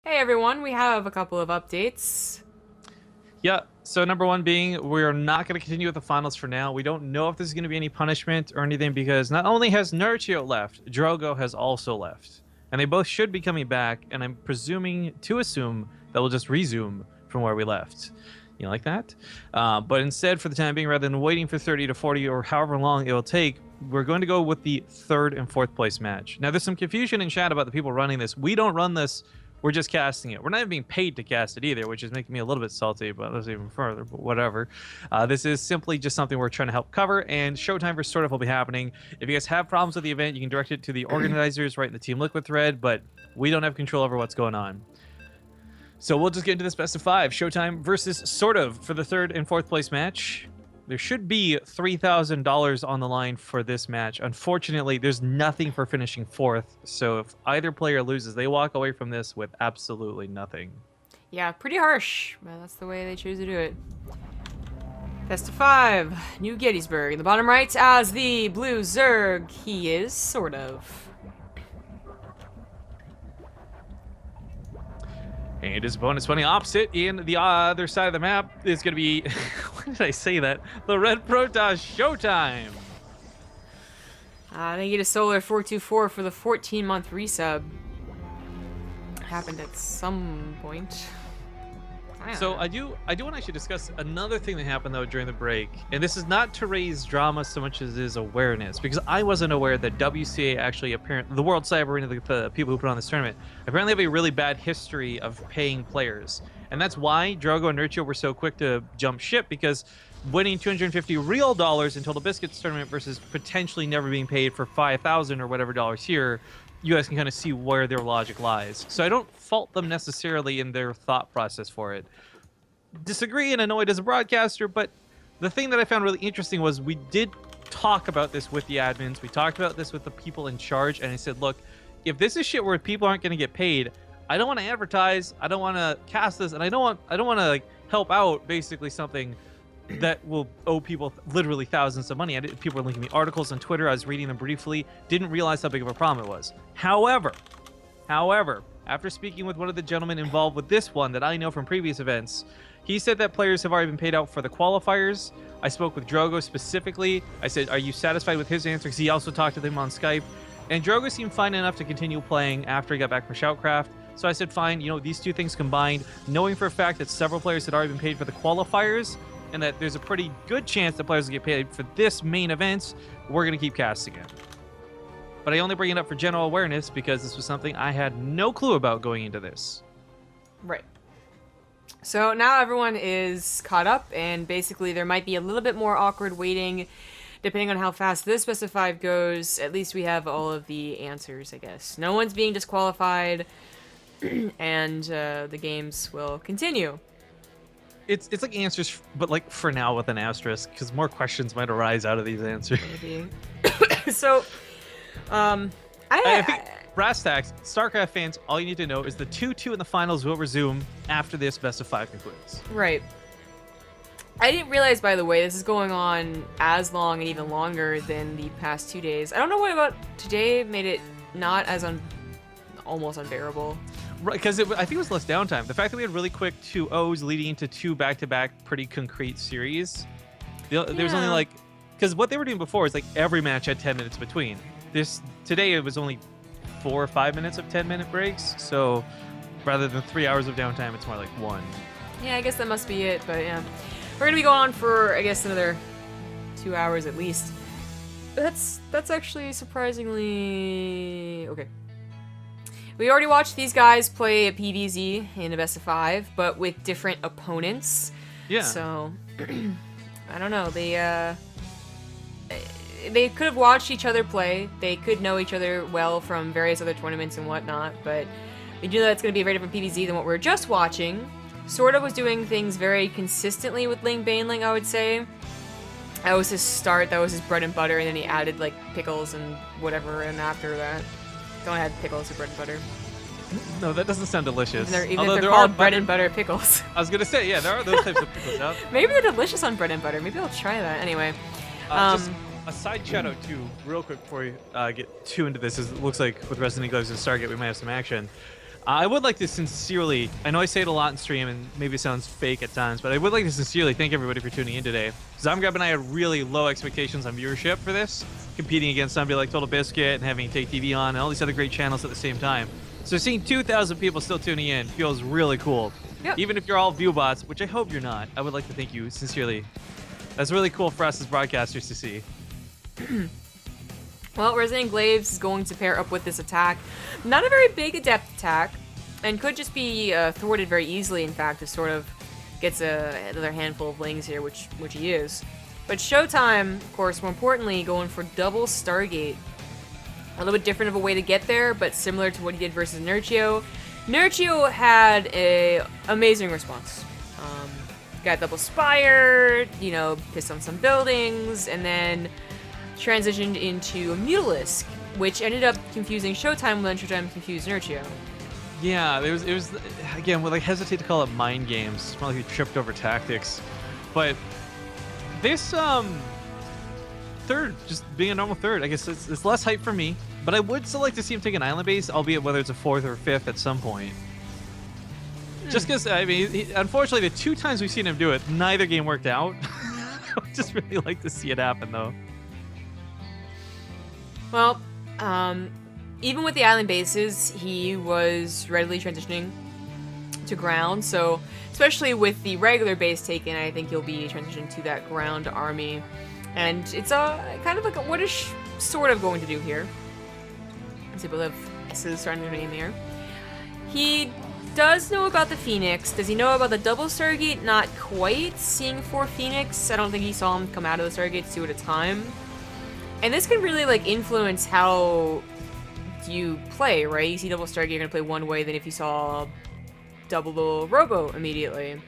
Hey everyone, we have a couple of updates. Yeah, so number one being we're not going to continue with the finals for now. We don't know if there's going to be any punishment or anything because not only has Nurchio left, Drogo has also left. And they both should be coming back, and I'm presuming to assume that we'll just resume from where we left. You like that? But instead, for the time being, rather than waiting for 30 to 40 or however long it will take, we're going to go with the third and fourth place match. Now, there's some confusion in chat about the people running this. We don't run this. We're just casting it. We're not even being paid to cast it either, which is making me a little bit salty, but let's even further, but whatever. This is simply just something we're trying to help cover, and ShoWTimE for SortOf will be happening. If you guys have problems with the event, you can direct it to the organizers right in the Team Liquid thread, but we don't have control over what's going on. So we'll just get into this best of 5. ShoWTimE versus SortOf for the third and fourth place match. There should be $3,000 on the line for this match. Unfortunately, there's nothing for finishing fourth. So if either player loses, they walk away from this with absolutely nothing. Yeah, pretty harsh, but that's the way they choose to do it. Best of 5, New Gettysburg. In the bottom right, as the blue Zerg, he is SortOf. And his opponent's running opposite in the other side of the map is going to be, why did I say that? The Red Protoss ShoWTimE. They get a Solar 424 for the 14-month resub. Happened at some point. So I do want to actually discuss another thing that happened though during the break, and this is not to raise drama so much as it is awareness, because I wasn't aware that WCA actually the World Cyber Arena, the people who put on this tournament, apparently have a really bad history of paying players, and that's why Drogo and Nurchio were so quick to jump ship, because winning 250 real dollars in Total Biscuits tournament versus potentially never being paid for 5,000 or whatever dollars here, you guys can kind of see where their logic lies. So I don't fault them necessarily in their thought process for it. Disagree and annoyed as a broadcaster, but the thing that I found really interesting was we did talk about this with the admins. We talked about this with the people in charge, and I said, look, if this is shit where people aren't going to get paid, I don't want to advertise, I don't want to cast this, and I don't want to like help out basically something that will owe people literally thousands of money. People were linking me articles on Twitter. I was reading them briefly. Didn't realize how big of a problem it was. However, after speaking with one of the gentlemen involved with this one that I know from previous events, he said that players have already been paid out for the qualifiers. I spoke with Drogo specifically. I said, are you satisfied with his answer? Because he also talked to them on Skype. And Drogo seemed fine enough to continue playing after he got back from Shoutcraft. So I said, fine, you know, these two things combined, knowing for a fact that several players had already been paid for the qualifiers, and that there's a pretty good chance that players will get paid for this main event, we're going to keep casting it. But I only bring it up for general awareness because this was something I had no clue about going into this. Right. So now everyone is caught up, and basically there might be a little bit more awkward waiting depending on how fast this best of 5 goes. At least we have all of the answers, I guess. No one's being disqualified, and the games will continue. It's like answers, but like for now with an asterisk, because more questions might arise out of these answers. Maybe. So, I think brass tacks, StarCraft fans, all you need to know is the 2-2 in the finals will resume after this best of 5 concludes. Right. I didn't realize, by the way, this is going on as long and even longer than the past 2 days. I don't know what about today made it not as almost unbearable. Right, because I think it was less downtime. The fact that we had really quick 2-0s leading into 2 back-to-back pretty concrete series. There's only like, because what they were doing before is like every match had 10 minutes between. Today it was only 4 or 5 minutes of 10-minute breaks. So rather than 3 hours of downtime, it's more like 1. Yeah, I guess that must be it. But yeah, we're gonna be going on for I guess another 2 hours at least. That's actually surprisingly okay. We already watched these guys play a PvZ in a best of 5, but with different opponents. Yeah. So, I don't know. They could have watched each other play. They could know each other well from various other tournaments and whatnot, but we do know it's going to be a very different PvZ than what we were just watching. SortOf was doing things very consistently with Ling Baneling, I would say. That was his start. That was his bread and butter, and then he added, like, pickles and whatever, and after that... Don't add pickles to bread and butter. No, that doesn't sound delicious. Even if they're called bread and butter pickles. I was going to say, yeah, there are those types of pickles out. Maybe they're delicious on bread and butter. Maybe I'll try that. Anyway. Just a side shout out too, real quick before we get too into this, is it looks like with Resident Evil and Stargate we might have some action. I would like to sincerely, I know I say it a lot in stream and maybe it sounds fake at times, but I would like to sincerely thank everybody for tuning in today. Zamgrab and I had really low expectations on viewership for this, competing against somebody like Total Biscuit and having Take TV on and all these other great channels at the same time. So seeing 2,000 people still tuning in feels really cool. Yep. Even if you're all view bots, which I hope you're not, I would like to thank you sincerely. That's really cool for us as broadcasters to see. Well, Resident Glaives is going to pair up with this attack. Not a very big adept attack, and could just be thwarted very easily, in fact, if sort of gets another handful of lings here, which he is. But ShoWTimE, of course, more importantly, going for double Stargate. A little bit different of a way to get there, but similar to what he did versus Nerchio. Nerchio had a amazing response. Got double Spire, you know, pissed on some buildings, and then transitioned into Mutalisk, which ended up confusing ShoWTimE when ShoWTimE confused Nerchio. Yeah, it was again, well, I hesitate to call it mind games. It's more like he tripped over tactics. But this third, just being a normal third, I guess it's less hype for me. But I would still like to see him take an island base, albeit whether it's a 4th or 5th at some point. Just because, I mean, unfortunately, the 2 times we've seen him do it, neither game worked out. I would just really like to see it happen, though. Well, even with the island bases, he was readily transitioning to ground, so especially with the regular base taken, I think he'll be transitioning to that ground army. And it's kind of like what is sort of going to do here. Let's see, we'll have S's starting their name here. He does know about the Phoenix. Does he know about the double Stargate? Not quite. Seeing 4 Phoenix, I don't think he saw him come out of the Stargate 2 at a time. And this can really, like, influence how you play, right? You see double Stargate, you're gonna play one way than if you saw double Robo immediately.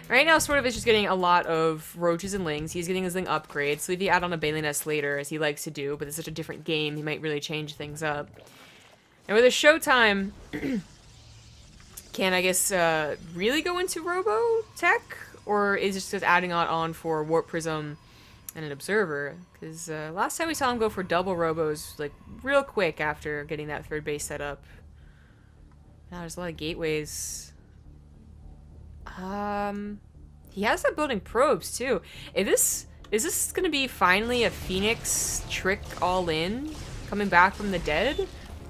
Right now, SortOf is just getting a lot of roaches and lings. He's getting his ling upgrades, so if you add on a Bailey Nest later, as he likes to do, but it's such a different game, he might really change things up. And with a ShoWTimE, can, I guess, really go into Robo tech? Or is it just adding on for Warp Prism and an Observer? Because last time we saw him go for double Robos, like, real quick after getting that 3rd base set up. Now there's a lot of gateways. He has that building probes, too. Is this gonna be finally a Phoenix trick all in? Coming back from the dead?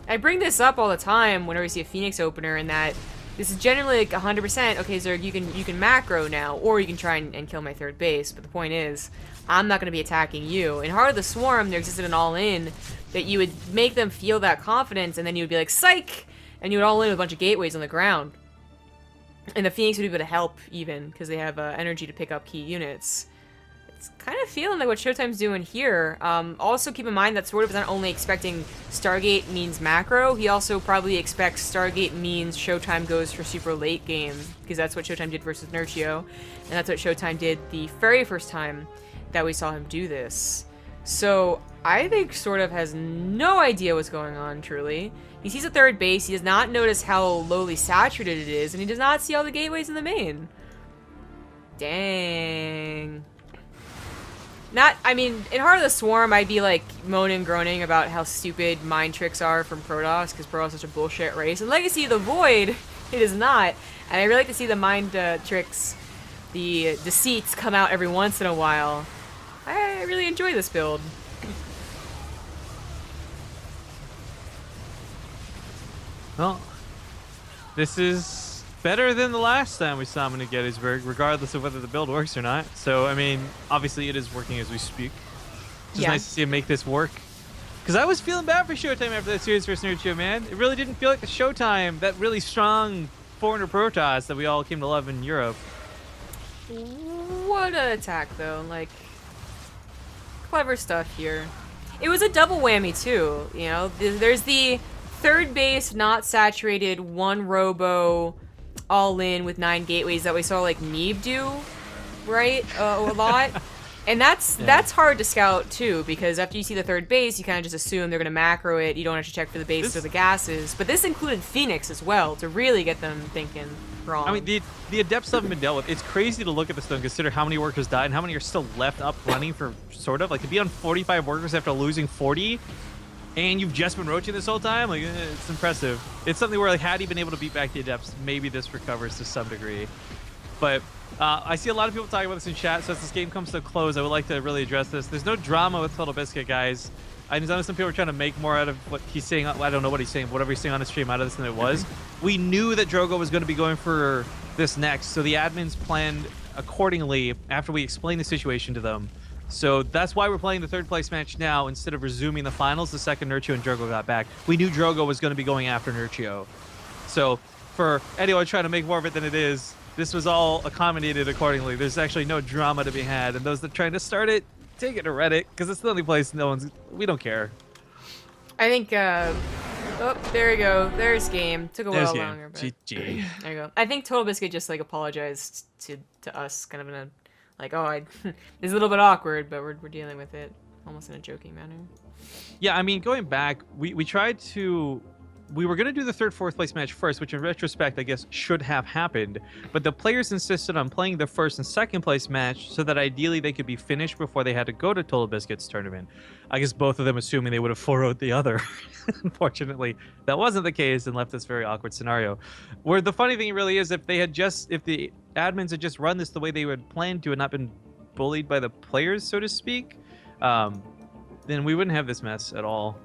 I bring this up all the time whenever we see a Phoenix opener, and that this is generally like 100%, okay, Zerg, you can macro now, or you can try and kill my 3rd base, but the point is, I'm not gonna be attacking you. In Heart of the Swarm, there existed an all-in that you would make them feel that confidence, and then you would be like, psych! And you would all in with a bunch of gateways on the ground. And the Phoenix would be able to help, even, because they have energy to pick up key units. It's kind of feeling like what ShoWTimE's doing here. Also, keep in mind that SortOf is not only expecting Stargate means macro, he also probably expects Stargate means ShoWTimE goes for super late game, because that's what ShoWTimE did versus Nerchio, and that's what ShoWTimE did the very first time that we saw him do this. So, I think SortOf has no idea what's going on, truly. He sees a 3rd base, he does not notice how lowly saturated it is, and he does not see all the gateways in the main. Dang. I mean, in Heart of the Swarm, I'd be, like, moaning and groaning about how stupid mind tricks are from Protoss, because Protoss is such a bullshit race. In Legacy of the Void, it is not. And I really like to see the mind tricks, the deceits come out every once in a while. I really enjoy this build. Well, this is better than the last time we saw him in a Gettysburg, regardless of whether the build works or not. So, I mean, obviously it is working as we speak. It's just nice to see him make this work. Because I was feeling bad for ShoWTimE after that series versus Nerchio, man. It really didn't feel like the ShoWTimE, that really strong foreigner Protoss that we all came to love in Europe. What an attack, though. Like, clever stuff here. It was a double whammy, too. You know, there's the 3rd base, not saturated, 1 Robo, all in with 9 gateways that we saw, like, Neeb do, right? A lot. And that's hard to scout, too, because after you see the 3rd base, you kind of just assume they're going to macro it. You don't actually check for the bases or the gases. But this included Phoenix as well, to really get them thinking wrong. I mean, the Adepts haven't been dealt with. It's crazy to look at this, though, and consider how many workers died and how many are still left up running for SortOf. Like, to be on 45 workers after losing 40... and you've just been roaching this whole time. Like, it's impressive. It's something where, like, had he been able to beat back the Adepts, maybe this recovers to some degree. But I see a lot of people talking about this in chat, so as this game comes to a close, I would like to really address this. There's no drama with Total Biscuit, guys. I know some people are trying to make more out of what he's saying. I don't know what he's saying. Whatever he's saying on the stream out of this than it was. We knew that Drogo was going to be going for this next, so the admins planned accordingly after we explained the situation to them. So that's why we're playing the third place match now instead of resuming the finals the second Nurchio and Drogo got back. We knew Drogo was going to be going after Nurchio. So for anyone trying to make more of it than it is, this was all accommodated accordingly. There's actually no drama to be had, and those that are trying to start it, take it to Reddit, because it's the only place we don't care. I think, oh, there we go. There's game. Took a while longer, but GG. there you go. I think Total Biscuit just, like, apologized to us, kind of in a, like, oh, it's a little bit awkward, but we're dealing with it almost in a joking manner. Yeah, I mean, going back, we tried to... We were going to do the third, fourth place match first, which in retrospect, I guess, should have happened. But the players insisted on playing the first and second place match so that ideally they could be finished before they had to go to Total Biscuit's tournament. I guess both of them assuming they would have 4-0'd the other. Unfortunately, that wasn't the case and left this very awkward scenario. Where the funny thing really is, if the admins had just run this the way they would plan to and not been bullied by the players, so to speak, then we wouldn't have this mess at all.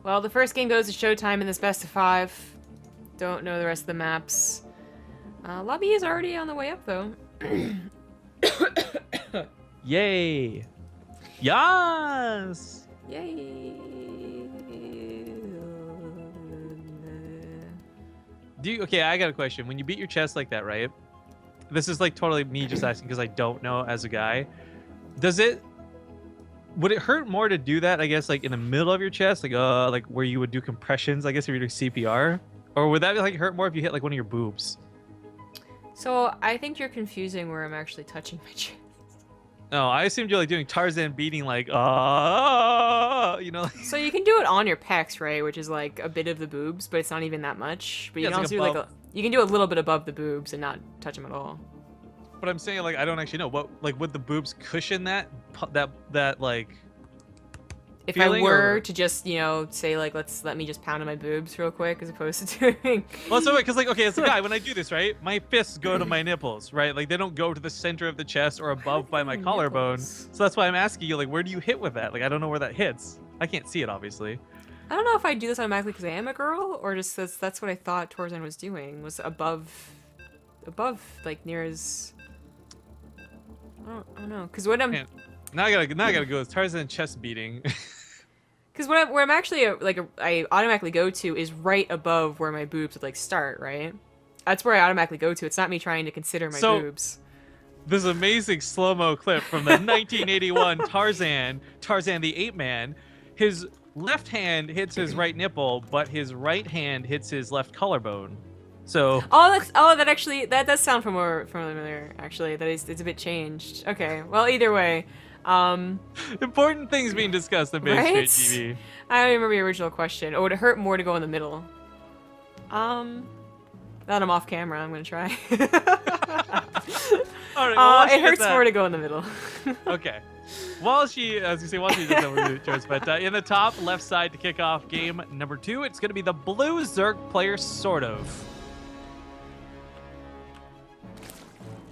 Well, the first game goes to ShoWTimE in this best of 5. Don't know the rest of the maps. Lobby is already on the way up, though. Yay! Yes! Yay! Okay, I got a question. When you beat your chest like that, right? This is like totally me just asking because I don't know as a guy. Would it hurt more to do that, I guess, like in the middle of your chest, like where you would do compressions, I guess, if you're doing CPR? Or would that like hurt more if you hit like one of your boobs? So I think you're confusing where I'm actually touching my chest. No, I assumed you're like doing Tarzan beating, like, you know. So you can do it on your pecs, right? Which is like a bit of the boobs, but it's not even that much. But you can also do like you can do a little bit above the boobs and not touch them at all. But I'm saying, like, I don't actually know what, like, would the boobs cushion that like. If I were to just, you know, say like, let me just pound on my boobs real quick, as opposed to doing. Well, so because like, okay, as a guy, when I do this, right, my fists go to my nipples, right? Like they don't go to the center of the chest or above by my collarbone. So that's why I'm asking you, like, where do you hit with that? Like, I don't know where that hits. I can't see it, obviously. I don't know if I do this automatically because I am a girl, or just that's what I thought Tarzan was doing, was above, like near his. I don't know, because what I'm. Man, now I gotta go with Tarzan chest beating. Because where I'm actually I automatically go to is right above where my boobs would like start, right? That's where I automatically go to. It's not me trying to consider my boobs. This amazing slow-mo clip from the 1981 Tarzan the Ape Man. His left hand hits his right nipple, but his right hand hits his left collarbone. So. That does sound familiar. Actually, it's a bit changed. Okay, well either way. Important things being discussed on BaseTradeTV. I don't even remember the original question. Or would it hurt more to go in the middle? Now that I'm off camera, I'm gonna try. All right, well, it hurts more to go in the middle. Okay. While she does over choice, but in the top left side to kick off game number 2, it's gonna be the blue Zerg player SortOf.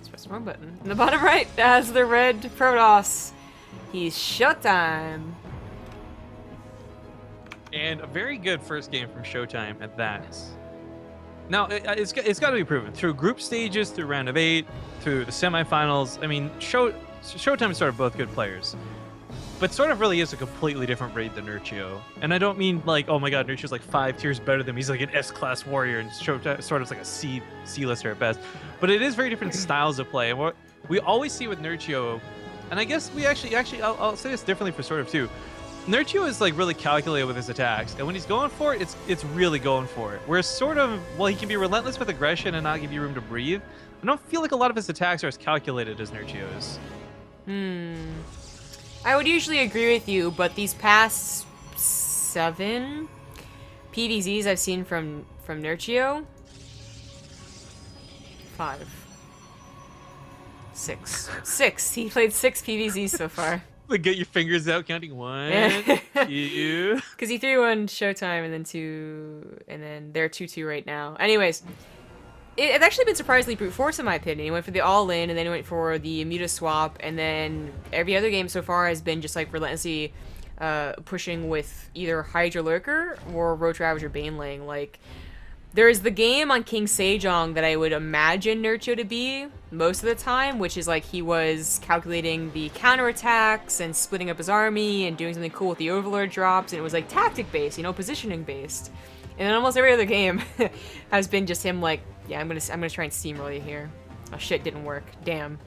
Press the wrong button. In the bottom right has the red Protoss. He's ShoWTimE. And a very good first game from ShoWTimE at that. Now, it's got to be proven. Through group stages, through round of 8, through the semifinals. I mean, ShoWTimE and SortOf both good players. But SortOf really is a completely different raid than Nurchio. And I don't mean like, oh my god, Nurchio's like 5 tiers better than him. He's like an S-class warrior, and SortOf's like a C-lister at best. But it is very different styles of play. And what we always see with Nurchio, and I guess we actually I'll say this differently for SortOf too. Nurchio is like really calculated with his attacks, and when he's going for it, it's really going for it. Whereas SortOf, well, he can be relentless with aggression and not give you room to breathe. I don't feel like a lot of his attacks are as calculated as Nurchio's. I would usually agree with you, but these past 7 PVZs I've seen from Nurchio, 5, 6. He played 6 PVZs so far. Like, get your fingers out, counting 1, 2. Because he threw one ShoWTimE and then 2, and then they're 2-2 right now. Anyways, it's actually been surprisingly brute force in my opinion. He went for the all-in, and then he went for the Muta swap, and then every other game so far has been just like relentlessly pushing with either Hydra Lurker or Roach Ravager Baneling. Like, there's the game on King Sejong that I would imagine Nurcho to be most of the time, which is like he was calculating the counterattacks and splitting up his army and doing something cool with the Overlord drops, and it was like tactic-based, you know, positioning-based. And then almost every other game has been just him like, yeah, I'm gonna try and steamroll you here. Oh shit, didn't work. Damn.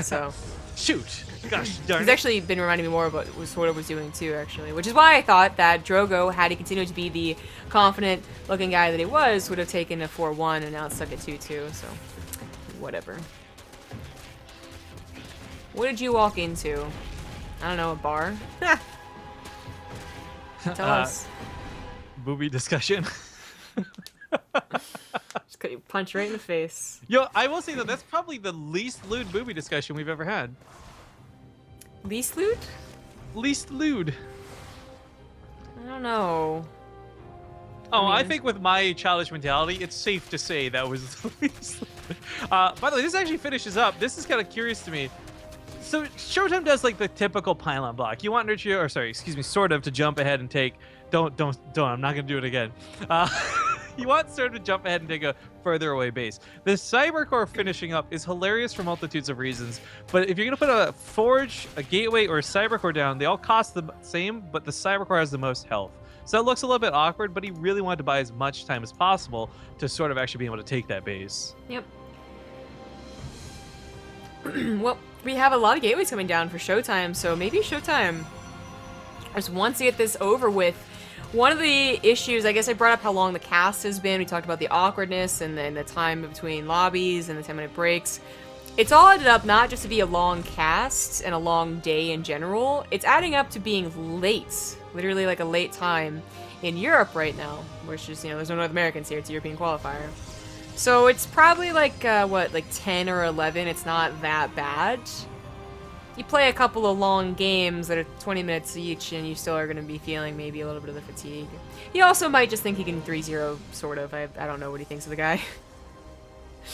So Shoot. Gosh darn he's it. actually been reminding me more of what SortOf was doing too, actually. Which is why I thought that Drogo, had he continued to be the confident-looking guy that he was, would have taken a 4-1 and now it's stuck at 2-2. So, whatever. What did you walk into? I don't know, a bar? Tell us. Booby discussion. Just got you punch right in the face. Yo, I will say that that's probably the least lewd booby discussion we've ever had. Least loot? Least lewd. I don't know. Oh, I mean- think with my childish mentality, it's safe to say that was the least lewd. By the way, this actually finishes up. This is kind of curious to me. So ShoWTimE does like the typical pylon block. You want Nurture, or sorry, excuse me, SortOf to jump ahead and take. Don't. I'm not gonna do it again. You want SortOf to jump ahead and take a further away base. The Cybercore finishing up is hilarious for multitudes of reasons. But if you're gonna put a Forge, a Gateway, or a Cybercore down, they all cost the same, but the Cybercore has the most health. So it looks a little bit awkward, but he really wanted to buy as much time as possible to sort of actually be able to take that base. Yep. Well, we have a lot of gateways coming down for ShoWTimE, so maybe ShoWTimE just wants to get this over with. One of the issues, I guess I brought up how long the cast has been. We talked about the awkwardness and then the time between lobbies and the 10-minute breaks. It's all added up not just to be a long cast and a long day in general. It's adding up to being late, literally like a late time in Europe right now, which is, you know, there's no North Americans here. It's a European qualifier. So it's probably like, like 10 or 11. It's not that bad. You play a couple of long games that are 20 minutes each, and you still are going to be feeling maybe a little bit of the fatigue. He also might just think he can 3-0, sort of. I don't know what he thinks of the guy.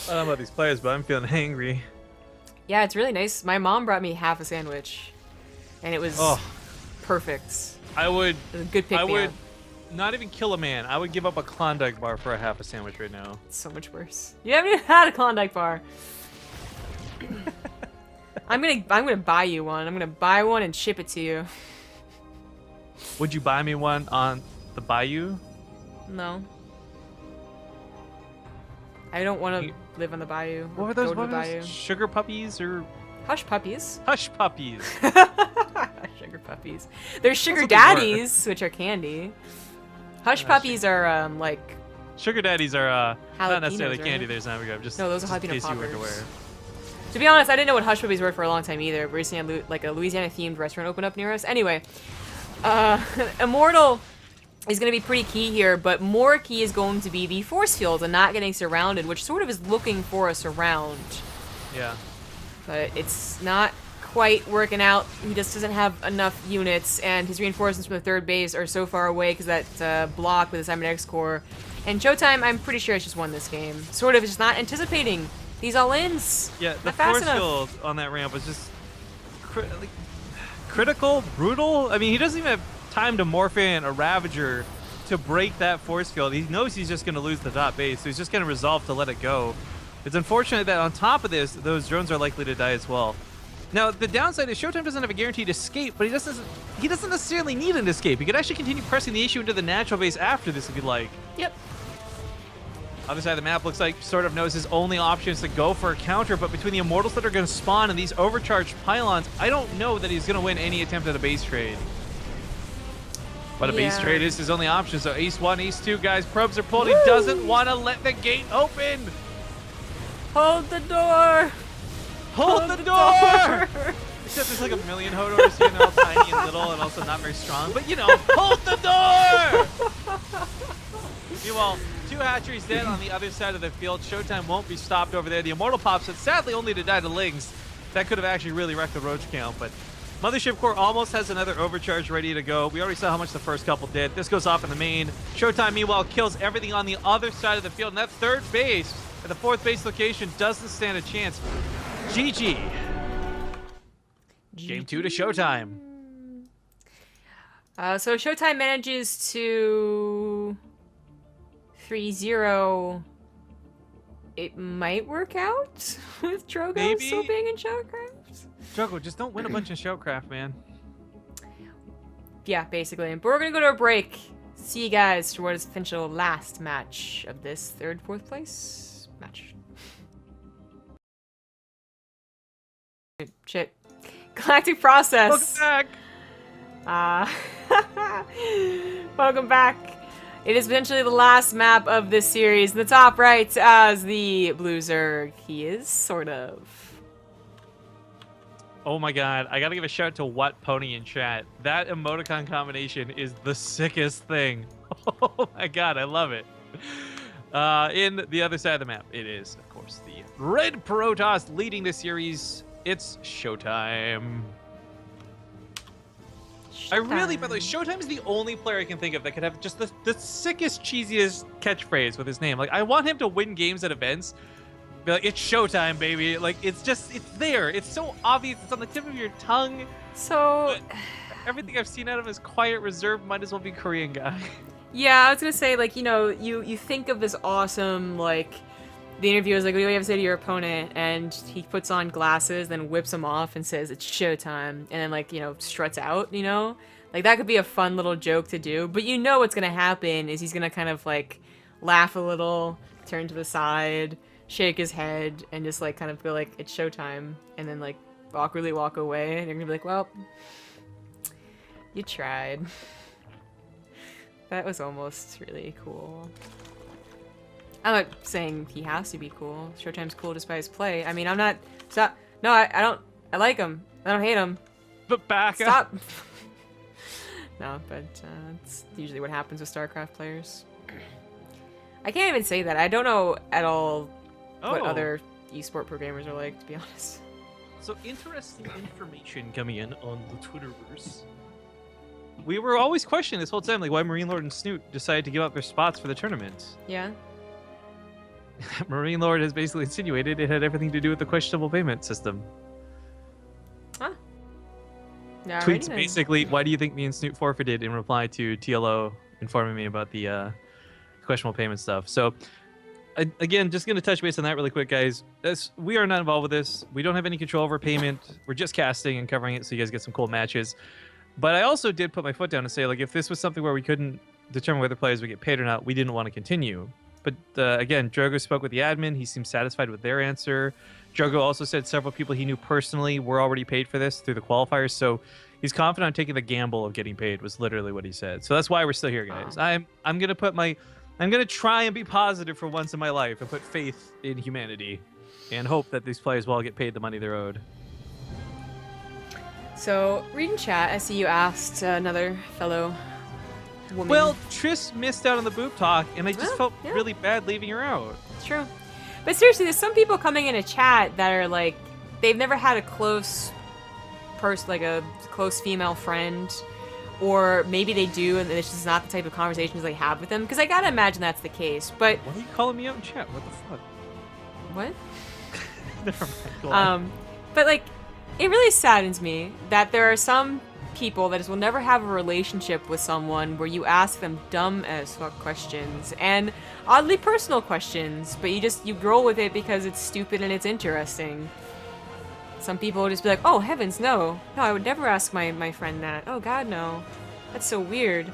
I don't know about these players, but I'm feeling hangry. Yeah, it's really nice. My mom brought me half a sandwich, and it was perfect. I would. It was a good pick. I would not even kill a man. I would give up a Klondike bar for a half a sandwich right now. It's so much worse. You haven't even had a Klondike bar. I'm gonna buy you one. I'm gonna buy one and ship it to you. Would you buy me one on the Bayou? No. I don't want to live on the bayou. What were those? Go to What the were bayou. those? Sugar puppies or Hush puppies. hush puppies? Sugar puppies. There's sugar what they were. daddies, which are candy. Hush puppies are like Sugar daddies are not necessarily Jalapenos, candy. right? There's not. Just No, those are just in jalapeno case you weren't poppers. aware. To be honest, I didn't know what hush puppies were for a long time either. Recently, like a Louisiana-themed restaurant opened up near us. Anyway, Immortal is going to be pretty key here, but more key is going to be the force field and not getting surrounded, which sort of is looking for a surround. Yeah. But it's not quite working out. He just doesn't have enough units, and his reinforcements from the third base are so far away because that block with the Simon X core. And ShoWTimE, I'm pretty sure, has just won this game. Sort of just not anticipating these all-ins. Yeah, the Not fast force enough. field on that ramp was just critical, brutal. I mean, he doesn't even have time to morph in a Ravager to break that force field. He knows he's just going to lose the top base, so he's just going to resolve to let it go. It's unfortunate that on top of this, those drones are likely to die as well. Now, the downside is ShoWTimE doesn't have a guaranteed escape, but he doesn't necessarily need an escape. He could actually continue pressing the issue into the natural base after this if he'd like. Yep. Other side of the map looks like SortOf knows his only option is to go for a counter, but between the Immortals that are going to spawn and these overcharged pylons, I don't know that he's going to win any attempt at a base trade. But a base Yeah. trade is his only option, so Ace 1, Ace 2, guys, probes are pulled. He doesn't want to let the gate open. Hold the door! Hold the door! Except there's like a million Hodors here, and they're all tiny and little and also not very strong, but you know, hold the door! Meanwhile, 2 hatcheries dead on the other side of the field. ShoWTimE won't be stopped over there. The Immortal pops it, sadly only to die to Lings. That could have actually really wrecked the Roach count, but Mothership Core almost has another overcharge ready to go. We already saw how much the first couple did. This goes off in the main. ShoWTimE, meanwhile, kills everything on the other side of the field. And that third base at the fourth base location doesn't stand a chance. GG. Game 2 to ShoWTimE. So ShoWTimE manages to 3-0. It might work out with Drogo still being in Shellcraft. Drogo, just don't win a bunch of Shellcraft, man. Yeah, basically. But we're gonna go to a break. See you guys for what is the potential last match of this third, fourth place match. Shit. Galactic Process. Welcome back. Welcome back. It is potentially the last map of this series. In the top right, as the Blue Zerg, he is sort of. Oh my god, I gotta give a shout to What Pony in chat. That emoticon combination is the sickest thing. Oh my god, I love it. In the other side of the map, it is, of course, the Red Protoss leading the series. It's ShoWTimE. I really, by the way, ShoWTimE is the only player I can think of that could have just the sickest, cheesiest catchphrase with his name. Like, I want him to win games at events. Be like, it's ShoWTimE, baby. Like, it's there. It's so obvious. It's on the tip of your tongue. So, but everything I've seen out of him is quiet, reserved, might as well be Korean guy. Yeah, I was gonna say, like, you know, you think of this awesome, like, the interview is like, what do you have to say to your opponent? And he puts on glasses, then whips them off and says, it's ShoWTimE. And then, like, you know, struts out, you know? Like, that could be a fun little joke to do. But you know what's gonna happen is he's gonna kind of, like, laugh a little, turn to the side, shake his head, and just, like, kind of go, like, it's ShoWTimE. And then, like, awkwardly walk away. And you're gonna be like, well, you tried. That was almost really cool. I'm not saying he has to be cool. ShoWTimE's cool despite his play. I mean, I'm not... Stop. No, I don't... I like him. I don't hate him. But back up. Stop. No, but it's usually what happens with StarCraft players. I can't even say that. I don't know at all what other esport programmers are like, to be honest. So interesting information coming in on the Twitterverse. We were always questioning this whole time, like, why Marine Lord and Snoot decided to give up their spots for the tournament. Yeah. Marine Lord has basically insinuated it had everything to do with the questionable payment system. Huh. Yeah, Tweets basically, why do you think me and Snoot forfeited, in reply to TLO informing me about the questionable payment stuff. So, again, just going to touch base on that really quick, guys. We are not involved with this. We don't have any control over payment. We're just casting and covering it so you guys get some cool matches. But I also did put my foot down and say, like, if this was something where we couldn't determine whether players would get paid or not, we didn't want to continue. But again, Drogo spoke with the admin. He seemed satisfied with their answer. Drogo also said several people he knew personally were already paid for this through the qualifiers. So he's confident on taking the gamble of getting paid, was literally what he said. So that's why we're still here, guys. I'm gonna try and be positive for once in my life and put faith in humanity and hope that these players will all get paid the money they're owed. So, reading chat, I see you asked another fellow woman. Well, Triss missed out on the boob talk, and I just felt really bad leaving her out. It's true. But seriously, there's some people coming in a chat that are like, they've never had a close person, like a close female friend, or maybe they do, and it's just not the type of conversations they have with them. Because I gotta imagine that's the case. But why are you calling me out in chat? What the fuck? What? Never mind. Go on. But like, it really saddens me that there are some people that just will never have a relationship with someone where you ask them dumb as fuck questions and oddly personal questions, but you roll with it because it's stupid and it's interesting. Some people will just be like, oh heavens, no, I would never ask my friend that. Oh god, no, that's so weird.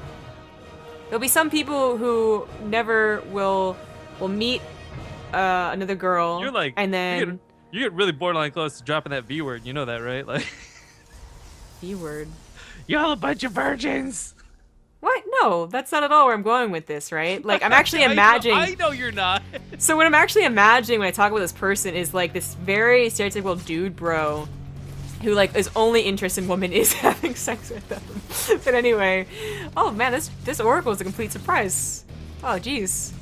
There'll be some people who never will meet another girl. You're like, and then you get really borderline close to dropping that V word. You know that, right? Like, V word. Y'all a bunch of virgins. What? No, that's not at all where I'm going with this, right? Like, I'm actually imagining... I know you're not. So what I'm actually imagining when I talk about this person is, like, this very stereotypical dude bro who, like, is only interested in women is having sex with them. But anyway, oh man, this oracle is a complete surprise. Oh, jeez.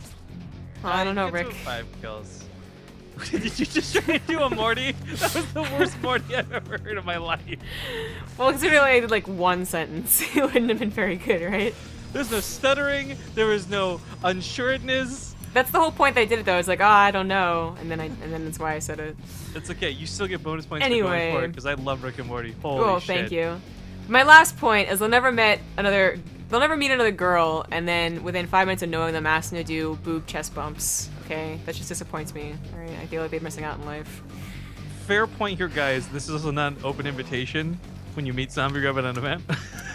Well, I don't know, Rick. 5 kills. Did you just try to do a Morty? That was the worst Morty I've ever heard in my life. Well, considering I did like one sentence, it wouldn't have been very good, right? There's no stuttering. There was no unsureness. That's the whole point that I did it though. I was like, oh, I don't know, and then that's why I said it. It's okay. You still get bonus points Anyway. for going for it because I love Rick and Morty. Holy Oh, shit. thank you. My last point is they'll never meet another girl, and then within 5 minutes of knowing them, asking to do boob chest bumps. Okay, that just disappoints me. All right, I feel like they're missing out in life. Fair point here, guys. This is also not an open invitation when you meet Zombie Grub at an event.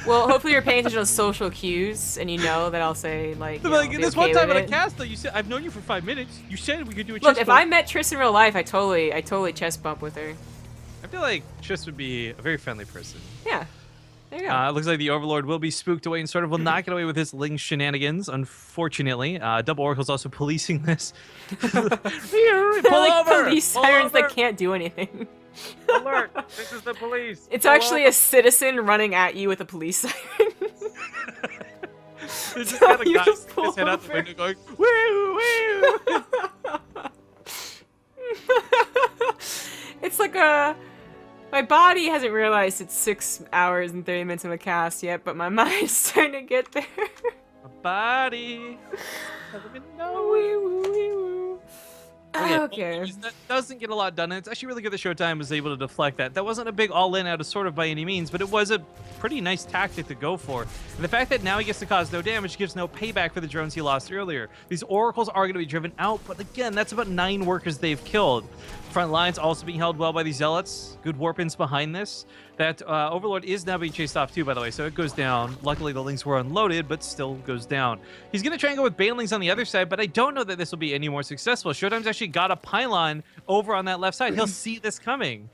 Well, hopefully you're paying attention to social cues, and you know that I'll say like. You Like know, this be one okay time with at a it. cast, though, you said I've known you for 5 minutes. You said we could do a Look, chest if bump. I met Triss in real life, I totally chest bump with her. I feel like Triss would be a very friendly person. Yeah. There you go. It looks like the Overlord will be spooked away and sort of will not get away with his Ling shenanigans, unfortunately. Double Oracle's also policing this. Pull They're like over! police Pull sirens over! that can't do anything. Alert! This is the police! It's Pull actually over! a citizen running at you with a police siren. There's just Tell got a you guy to sticking pull his head out the over. window going, woo, woo! It's like my body hasn't realized it's 6 hours and 30 minutes of a cast yet, but my mind's starting to get there. My body. Doesn't even know. Wee woo, wee woo. Oh, yeah. Okay. That doesn't get a lot done, and it's actually really good that ShoWTimE was able to deflect that. That wasn't a big all-in out of SortOf by any means, but it was a pretty nice tactic to go for. And the fact that now he gets to cause no damage gives no payback for the drones he lost earlier. These oracles are going to be driven out, but again, that's about 9 workers they've killed. Front lines also being held well by these zealots. Good warpins behind this. That Overlord is now being chased off too, by the way, so it goes down. Luckily, the links were unloaded, but still goes down. He's going to try and go with banelings on the other side, but I don't know that this will be any more successful. ShoWTimE's actually got a pylon over on that left side. He'll see this coming.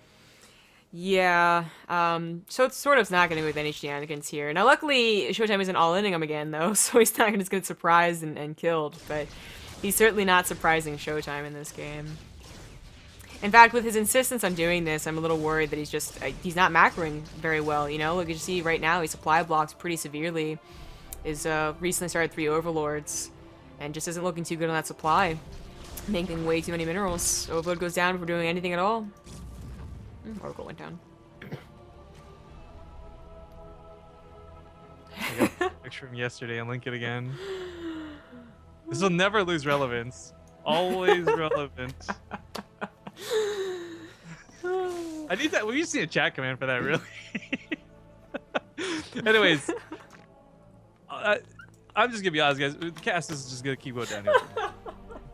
Yeah, so it's sort of not going to go with any shenanigans here. Now, luckily, ShoWTimE isn't all-inning him again, though, so he's not going to just get surprised and killed, but he's certainly not surprising ShoWTimE in this game. In fact, with his insistence on doing this, I'm a little worried that he's not macroing very well, you know? Look, you see right now, he supply blocks pretty severely. He's recently started 3 Overlords, and just isn't looking too good on that supply. Making way too many minerals. Overload goes down before doing anything at all. Oracle went down. I got a picture from yesterday and link it again. This will never lose relevance. Always relevant. I need that. We need to see a chat command for that, really. Anyways, I'm just gonna be honest, guys. The cast is just gonna keep going down here.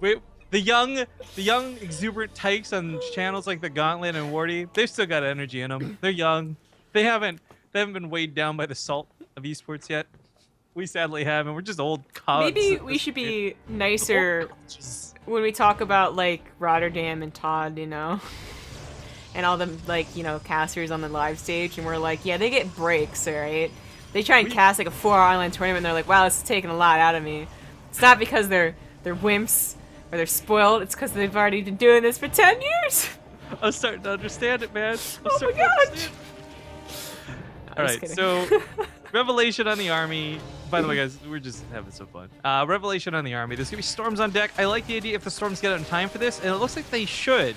Wait, the young exuberant tykes on channels like the Gauntlet and Warty, they've still got energy in them. They're young. They haven't been weighed down by the salt of esports yet. We sadly haven't. We're just old cogs. Maybe we should be nicer when we talk about, like, Rotterdam and Todd, you know? And all the, like, you know, casters on the live stage, and we're like, yeah, they get breaks, alright? They try and cast, like, a 4-hour online tournament, and they're like, wow, this is taking a lot out of me. It's not because they're wimps, or they're spoiled, it's because they've already been doing this for 10 years! I'm starting to understand it, man. Oh my god! Alright, so Revelation on the army. By the way, guys, we're just having some fun. Revelation on the army. There's going to be storms on deck. I like the idea if the storms get out in time for this, and it looks like they should.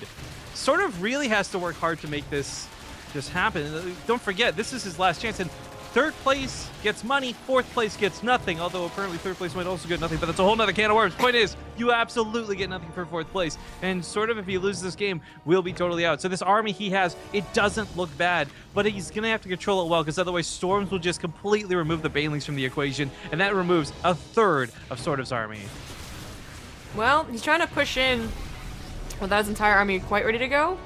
SortOf really has to work hard to make this just happen. Don't forget, this is his last chance, and 3rd place gets money, 4th place gets nothing, although apparently 3rd place might also get nothing, but that's a whole nother can of worms. Point is, you absolutely get nothing for 4th place, and SortOf, if he loses this game, will be totally out. So this army he has, it doesn't look bad, but he's going to have to control it well, because otherwise Storms will just completely remove the banelings from the equation, and that removes 1/3 of SortOf's army. Well, he's trying to push in without his entire army quite ready to go.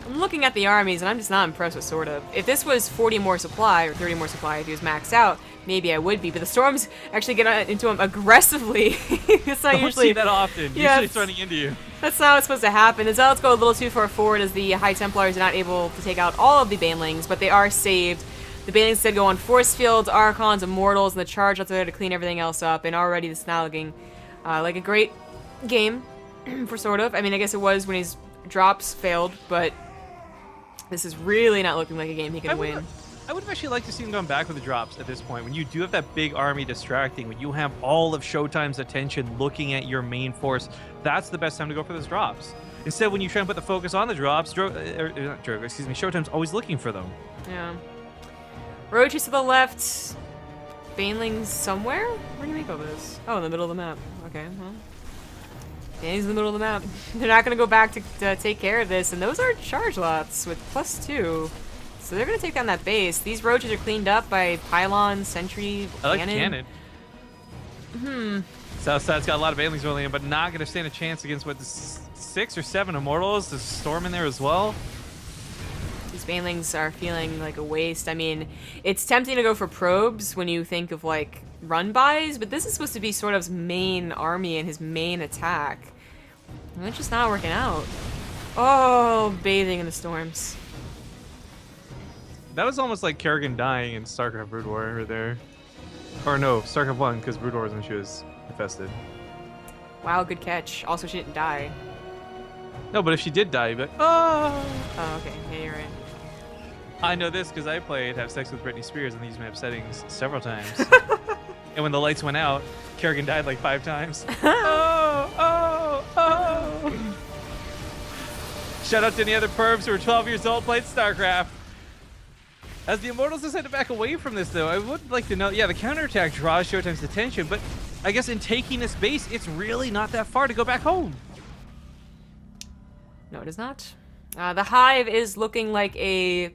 I'm looking at the armies, and I'm just not impressed with SortOf. If this was 40 more supply, or 30 more supply, if he was maxed out, maybe I would be. But the storms actually get into him aggressively. It's not Don't usually see that often. Yeah, Usually it's running into you. That's not what's supposed to happen. The Zealots go a little too far forward as the High Templars are not able to take out all of the Banelings, but they are saved. The Banelings instead go on Force Fields, Archons, Immortals, and the Charge out there to clean everything else up. And already this is now looking like a great game for SortOf. I mean, I guess it was when his drops failed, but this is really not looking like a game he can win. I would have actually liked to see him going back with the drops at this point. When you do have that big army distracting, when you have all of ShoWTimE's attention looking at your main force, that's the best time to go for those drops. Instead, when you try and put the focus on the drops, ShoWTimE's always looking for them. Yeah. Roach is to the left. Baneling's somewhere? Where do you make all this? Oh, in the middle of the map. Okay, well. Baneling's in the middle of the map. They're not going to go back to take care of this, and those are charge lots with +2. So they're going to take down that base. These roaches are cleaned up by pylon, sentry, I like cannon. Southside's got a lot of Banelings rolling in, but not going to stand a chance against what, 6 or 7 Immortals. There's Storm in there as well. These Banelings are feeling like a waste. I mean, it's tempting to go for probes when you think of like run-bys, but this is supposed to be SortOf's main army and his main attack. And it's just not working out. Oh, bathing in the storms. That was almost like Kerrigan dying in StarCraft Brood War right there. Or no, StarCraft 1, because Brood War was when she was infested. Wow, good catch. Also, she didn't die. No, but if she did die, you'd be like, oh! Oh, okay. Yeah, you're right. I know this because I played Have Sex with Britney Spears in these map settings several times. And when the lights went out, Kerrigan died like 5 times. Oh! Shout out to any other pervs who are 12 years old playing StarCraft. As the Immortals decide to back away from this, though, I would like to know, yeah, the counterattack draws ShoWTimE's attention, but I guess in taking this base, it's really not that far to go back home. No, it is not. The Hive is looking like a...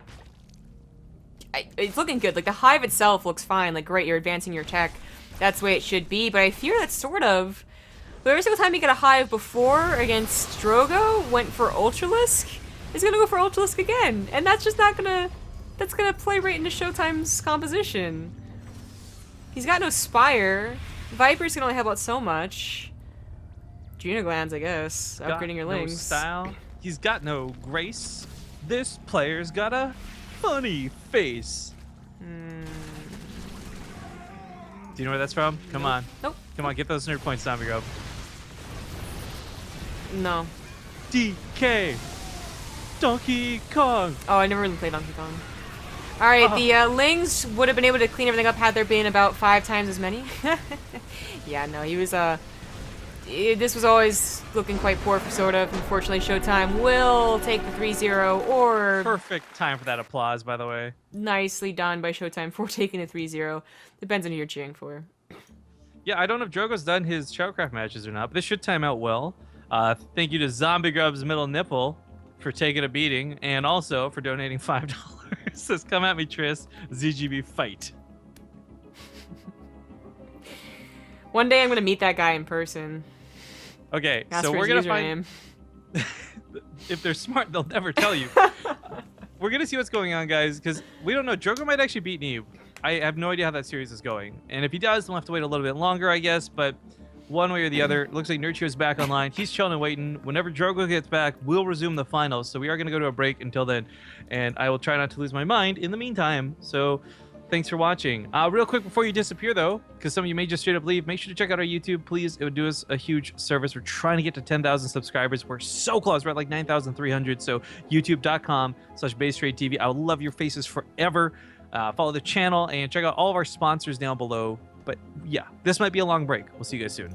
It's looking good. Like, the Hive itself looks fine. Like, great, you're advancing your tech. That's the way it should be. But I fear that SortOf... But every single time you get a Hive before against Drogo, went for Ultralisk, is going to go for Ultralisk again. And that's just not going to... That's going to play right into ShoWTimE's composition. He's got no Spire. Vipers can only help out so much. Juno Glands, I guess. Upgrading your Lings. No style. He's got no grace. This player's got a funny face. Do you know where that's from? Come on. Nope. Come on, get those nerd points, Zombie Grub. No. DK. Donkey Kong. Oh, I never really played Donkey Kong. Alright, the Lings would have been able to clean everything up had there been about 5 times as many. Yeah, no, he was, this was always looking quite poor for SortOf. Unfortunately, ShoWTimE will take the 3-0, or... Perfect time for that applause, by the way. Nicely done by ShoWTimE for taking the 3-0. Depends on who you're cheering for. Yeah, I don't know if Drogo's done his ShoWTimE matches or not, but this should time out well. Thank you to Zombie Grub's middle nipple for taking a beating, and also for donating $5. Says, come at me, Triss. ZGB fight. One day I'm going to meet that guy in person. Okay, Ask so for we're his going to find... If they're smart, they'll never tell you. We're going to see what's going on, guys, because we don't know. Drogo might actually beat Neve. I have no idea how that series is going. And if he does, we'll have to wait a little bit longer, I guess, but... One way or the other, it looks like Nurture's back online. He's chilling and waiting. Whenever Drogo gets back, we'll resume the finals. So we are going to go to a break until then. And I will try not to lose my mind in the meantime. So thanks for watching. Real quick before you disappear, though, because some of you may just straight up leave, make sure to check out our YouTube, please. It would do us a huge service. We're trying to get to 10,000 subscribers. We're so close. We're at like 9,300. So youtube.com/BaseTradeTV. I will love your faces forever. Follow the channel and check out all of our sponsors down below. But yeah, this might be a long break. We'll see you guys soon.